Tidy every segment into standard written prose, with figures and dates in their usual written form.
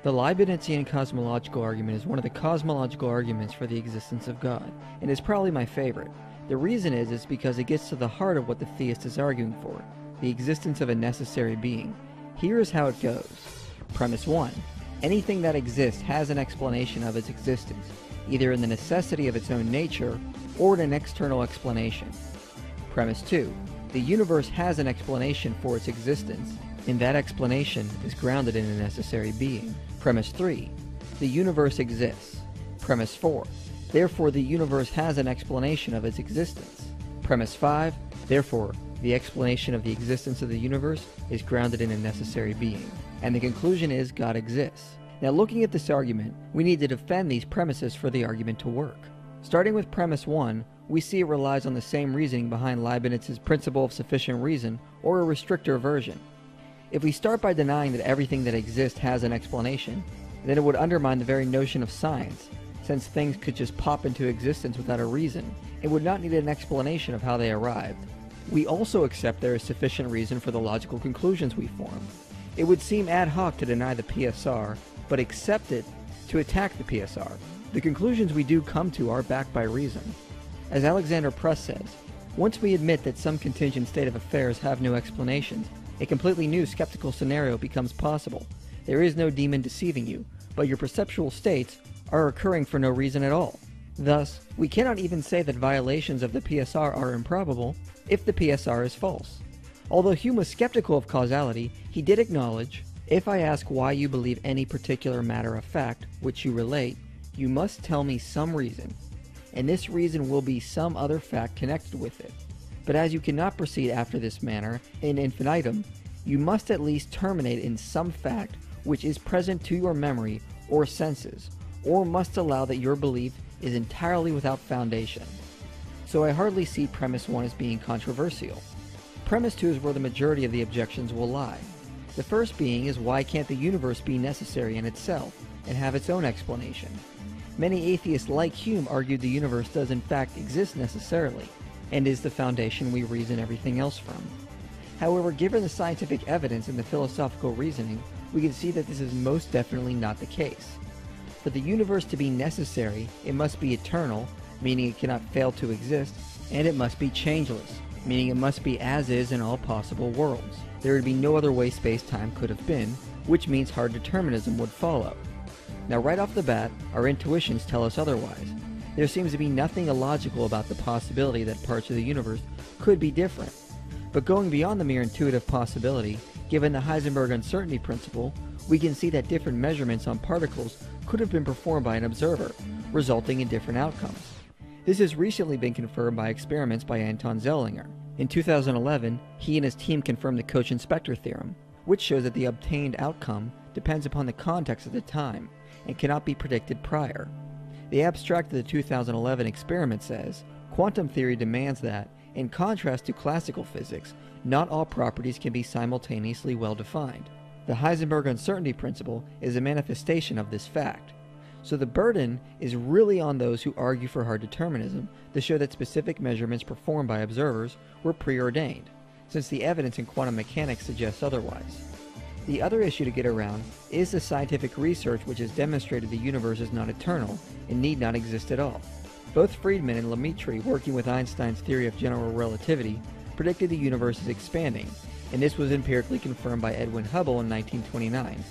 The Leibnizian cosmological argument is one of the cosmological arguments for the existence of God, and is probably my favorite. The reason is because it gets to the heart of what the theist is arguing for, the existence of a necessary being. Here is how it goes. Premise 1. Anything that exists has an explanation of its existence, either in the necessity of its own nature, or in an external explanation. Premise 2. The universe has an explanation for its existence, and that explanation is grounded in a necessary being. Premise 3. The universe exists. Premise 4. Therefore, the universe has an explanation of its existence. Premise 5. Therefore, the explanation of the existence of the universe is grounded in a necessary being. And the conclusion is God exists. Now, looking at this argument, we need to defend these premises for the argument to work. Starting with premise 1, we see it relies on the same reasoning behind Leibniz's principle of sufficient reason, or a restrictor version. If we start by denying that everything that exists has an explanation, then it would undermine the very notion of science, since things could just pop into existence without a reason, and would not need an explanation of how they arrived. We also accept there is sufficient reason for the logical conclusions we form. It would seem ad hoc to deny the PSR, but accept it to attack the PSR. The conclusions we do come to are backed by reason. As Alexander Press says, once we admit that some contingent state of affairs have no explanations, a completely new skeptical scenario becomes possible. There is no demon deceiving you, but your perceptual states are occurring for no reason at all. Thus, we cannot even say that violations of the PSR are improbable if the PSR is false. Although Hume was skeptical of causality, he did acknowledge, if I ask why you believe any particular matter of fact which you relate, you must tell me some reason, and this reason will be some other fact connected with it. But as you cannot proceed after this manner in infinitum, you must at least terminate in some fact which is present to your memory or senses, or must allow that your belief is entirely without foundation. So I hardly see premise 1 as being controversial. Premise 2 is where the majority of the objections will lie. The first being is, why can't the universe be necessary in itself and have its own explanation? Many atheists like Hume argued the universe does in fact exist necessarily, and is the foundation we reason everything else from. However, given the scientific evidence and the philosophical reasoning, we can see that this is most definitely not the case. For the universe to be necessary, it must be eternal, meaning it cannot fail to exist, and it must be changeless, meaning it must be as is in all possible worlds. There would be no other way space-time could have been, which means hard determinism would follow. Now, right off the bat, our intuitions tell us otherwise. There seems to be nothing illogical about the possibility that parts of the universe could be different. But going beyond the mere intuitive possibility, given the Heisenberg uncertainty principle, we can see that different measurements on particles could have been performed by an observer, resulting in different outcomes. This has recently been confirmed by experiments by Anton Zeilinger. In 2011, he and his team confirmed the Koch-Inspector theorem, which shows that the obtained outcome depends upon the context at the time and cannot be predicted prior. The abstract of the 2011 experiment says, quantum theory demands that, in contrast to classical physics, not all properties can be simultaneously well defined. The Heisenberg uncertainty principle is a manifestation of this fact. So the burden is really on those who argue for hard determinism to show that specific measurements performed by observers were preordained, since the evidence in quantum mechanics suggests otherwise. The other issue to get around is the scientific research which has demonstrated the universe is not eternal and need not exist at all. Both Friedman and Lemaitre, working with Einstein's theory of general relativity, predicted the universe is expanding, and this was empirically confirmed by Edwin Hubble in 1929.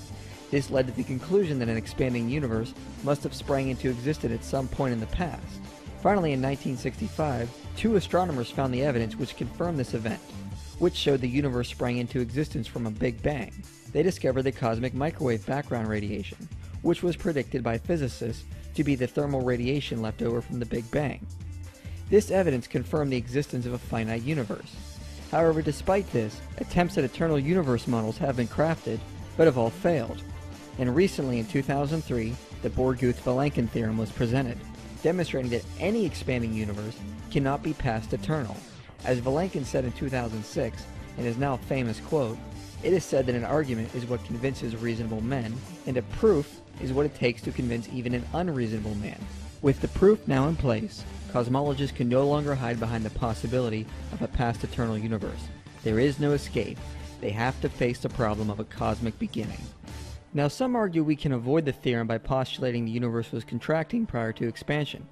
This led to the conclusion that an expanding universe must have sprang into existence at some point in the past. Finally, in 1965, two astronomers found the evidence which confirmed this event, which showed the universe sprang into existence from a Big Bang. They discovered the cosmic microwave background radiation, which was predicted by physicists to be the thermal radiation left over from the Big Bang. This evidence confirmed the existence of a finite universe. However, despite this, attempts at eternal universe models have been crafted, but have all failed. And recently, in 2003, the Bohr-Guth-Vilenkin theorem was presented, demonstrating that any expanding universe cannot be past eternal. As Vilenkin said in 2006, in his now famous quote, "It is said that an argument is what convinces reasonable men, and a proof is what it takes to convince even an unreasonable man." With the proof now in place, cosmologists can no longer hide behind the possibility of a past eternal universe. There is no escape. They have to face the problem of a cosmic beginning. Now some argue we can avoid the theorem by postulating the universe was contracting prior to expansion,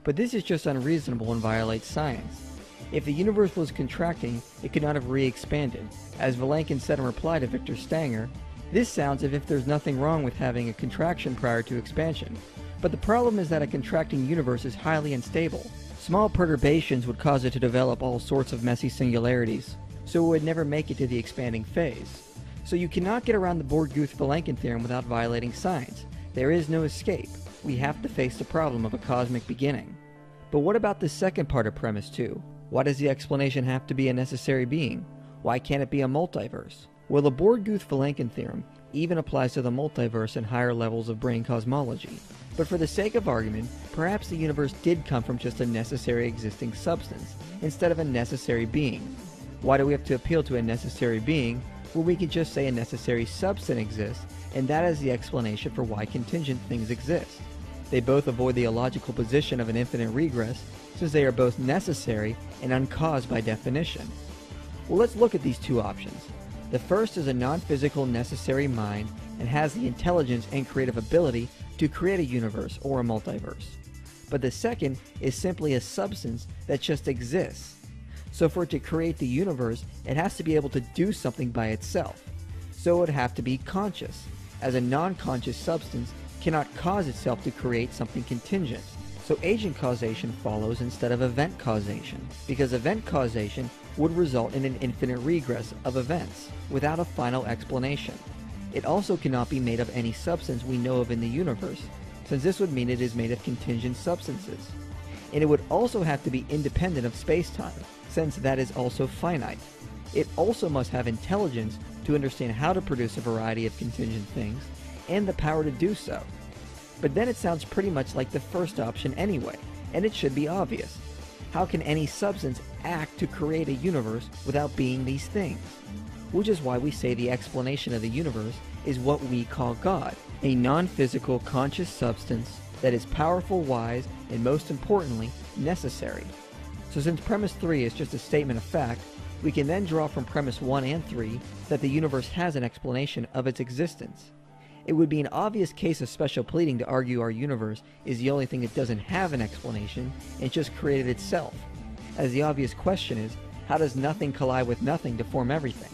but this is just unreasonable and violates science. If the universe was contracting, it could not have re-expanded. As Vilenkin said in reply to Victor Stanger, this sounds as if there's nothing wrong with having a contraction prior to expansion, but the problem is that a contracting universe is highly unstable. Small perturbations would cause it to develop all sorts of messy singularities, so it would never make it to the expanding phase. So you cannot get around the Borguth-Vilenkin theorem without violating science. There is no escape. We have to face the problem of a cosmic beginning. But what about the second part of premise 2? Why does the explanation have to be a necessary being? Why can't it be a multiverse? Well, the Borguth-Vilenkin theorem even applies to the multiverse and higher levels of brain cosmology. But for the sake of argument, perhaps the universe did come from just a necessary existing substance, instead of a necessary being. Why do we have to appeal to a necessary being? Well, we could just say a necessary substance exists, and that is the explanation for why contingent things exist. They both avoid the illogical position of an infinite regress, since they are both necessary and uncaused by definition. Well, let's look at these two options. The first is a non-physical necessary mind and has the intelligence and creative ability to create a universe or a multiverse. But the second is simply a substance that just exists. So for it to create the universe, it has to be able to do something by itself. So it would have to be conscious, as a non-conscious substance cannot cause itself to create something contingent. So agent causation follows instead of event causation, because event causation would result in an infinite regress of events, without a final explanation. It also cannot be made of any substance we know of in the universe, since this would mean it is made of contingent substances. And it would also have to be independent of space-time, since that is also finite. It also must have intelligence to understand how to produce a variety of contingent things, and the power to do so. But then it sounds pretty much like the first option anyway, and it should be obvious. How can any substance act to create a universe without being these things? Which is why we say the explanation of the universe is what we call God, a non-physical conscious substance that is powerful, wise, and most importantly, necessary. So since premise 3 is just a statement of fact, we can then draw from premise 1 and 3 that the universe has an explanation of its existence. It would be an obvious case of special pleading to argue our universe is the only thing that doesn't have an explanation and just created itself, as the obvious question is, how does nothing collide with nothing to form everything?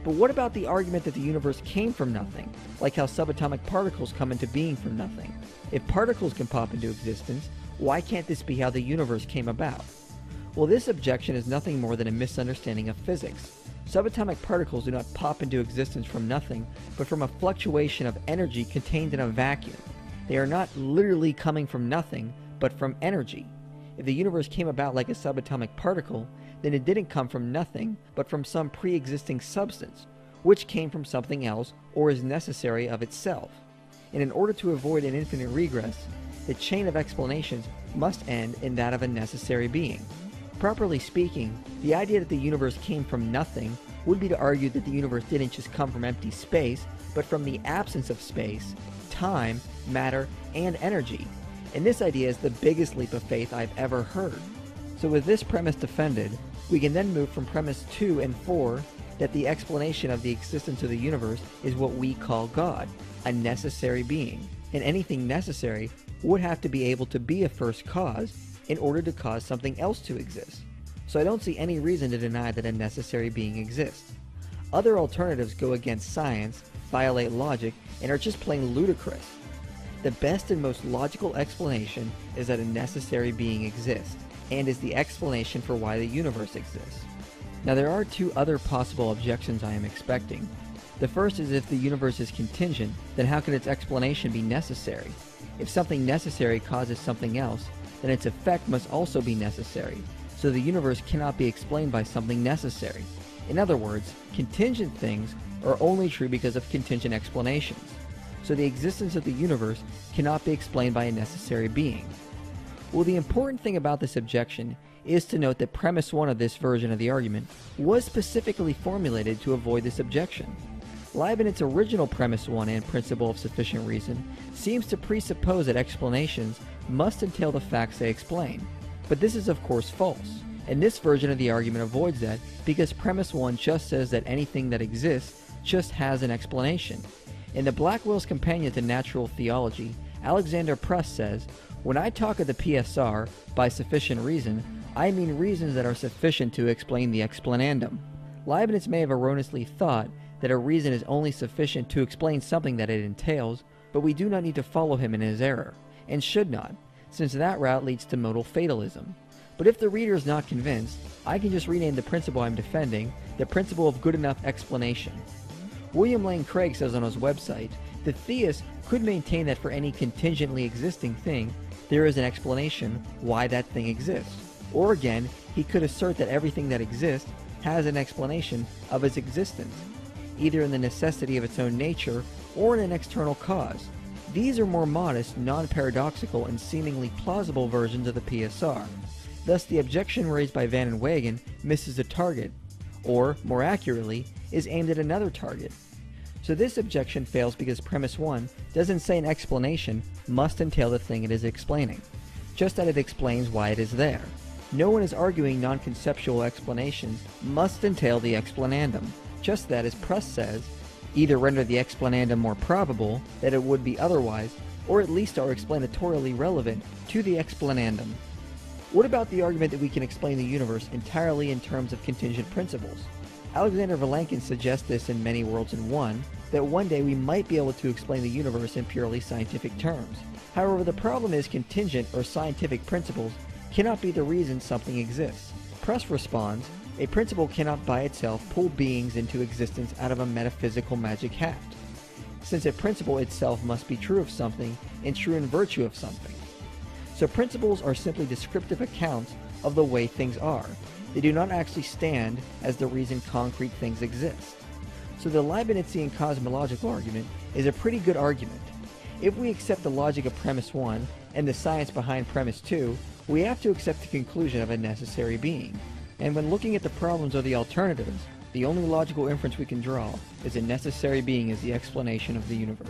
But what about the argument that the universe came from nothing, like how subatomic particles come into being from nothing? If particles can pop into existence, why can't this be how the universe came about? Well, this objection is nothing more than a misunderstanding of physics. Subatomic particles do not pop into existence from nothing, but from a fluctuation of energy contained in a vacuum. They are not literally coming from nothing, but from energy. If the universe came about like a subatomic particle, then it didn't come from nothing, but from some pre-existing substance, which came from something else or is necessary of itself. And in order to avoid an infinite regress, the chain of explanations must end in that of a necessary being. Properly speaking, the idea that the universe came from nothing would be to argue that the universe didn't just come from empty space, but from the absence of space, time, matter, and energy. And this idea is the biggest leap of faith I've ever heard. So with this premise defended, we can then move from premise 2 and 4 that the explanation of the existence of the universe is what we call God, a necessary being. And anything necessary would have to be able to be a first cause in order to cause something else to exist. So I don't see any reason to deny that a necessary being exists. Other alternatives go against science, violate logic, and are just plain ludicrous. The best and most logical explanation is that a necessary being exists, and is the explanation for why the universe exists. Now there are two other possible objections I am expecting. The first is if the universe is contingent, then how can its explanation be necessary? If something necessary causes something else, then its effect must also be necessary, so the universe cannot be explained by something necessary. In other words, contingent things are only true because of contingent explanations, so the existence of the universe cannot be explained by a necessary being. Well, the important thing about this objection is to note that premise 1 of this version of the argument was specifically formulated to avoid this objection. Leibniz's original premise 1 and principle of sufficient reason seems to presuppose that explanations must entail the facts they explain, but this is of course false, and this version of the argument avoids that because premise 1 just says that anything that exists just has an explanation. In the Blackwell's Companion to Natural Theology, Alexander Press says, "When I talk of the PSR, by sufficient reason, I mean reasons that are sufficient to explain the explanandum." Leibniz may have erroneously thought that a reason is only sufficient to explain something that it entails, but we do not need to follow him in his error, and should not, since that route leads to modal fatalism. But if the reader is not convinced, I can just rename the principle I'm defending the principle of good enough explanation. William Lane Craig says on his website, the theist could maintain that for any contingently existing thing, there is an explanation why that thing exists. Or again, he could assert that everything that exists has an explanation of its existence, either in the necessity of its own nature or in an external cause. These are more modest, non-paradoxical, and seemingly plausible versions of the PSR. Thus, the objection raised by Van and Wagen misses the target, or, more accurately, is aimed at another target. So this objection fails because premise 1 doesn't say an explanation must entail the thing it is explaining, just that it explains why it is there. No one is arguing non-conceptual explanations must entail the explanandum, just that, as Press says, either render the explanandum more probable that it would be otherwise, or at least are explanatorily relevant to the explanandum. What about the argument that we can explain the universe entirely in terms of contingent principles? Alexander Vilenkin suggests this in Many Worlds in One, that one day we might be able to explain the universe in purely scientific terms. However, the problem is contingent or scientific principles cannot be the reason something exists. Press responds, a principle cannot by itself pull beings into existence out of a metaphysical magic hat, since a principle itself must be true of something and true in virtue of something. So principles are simply descriptive accounts of the way things are. They do not actually stand as the reason concrete things exist. So the Leibnizian cosmological argument is a pretty good argument. If we accept the logic of premise 1 and the science behind premise 2, we have to accept the conclusion of a necessary being. And when looking at the problems or the alternatives, the only logical inference we can draw is a necessary being is the explanation of the universe.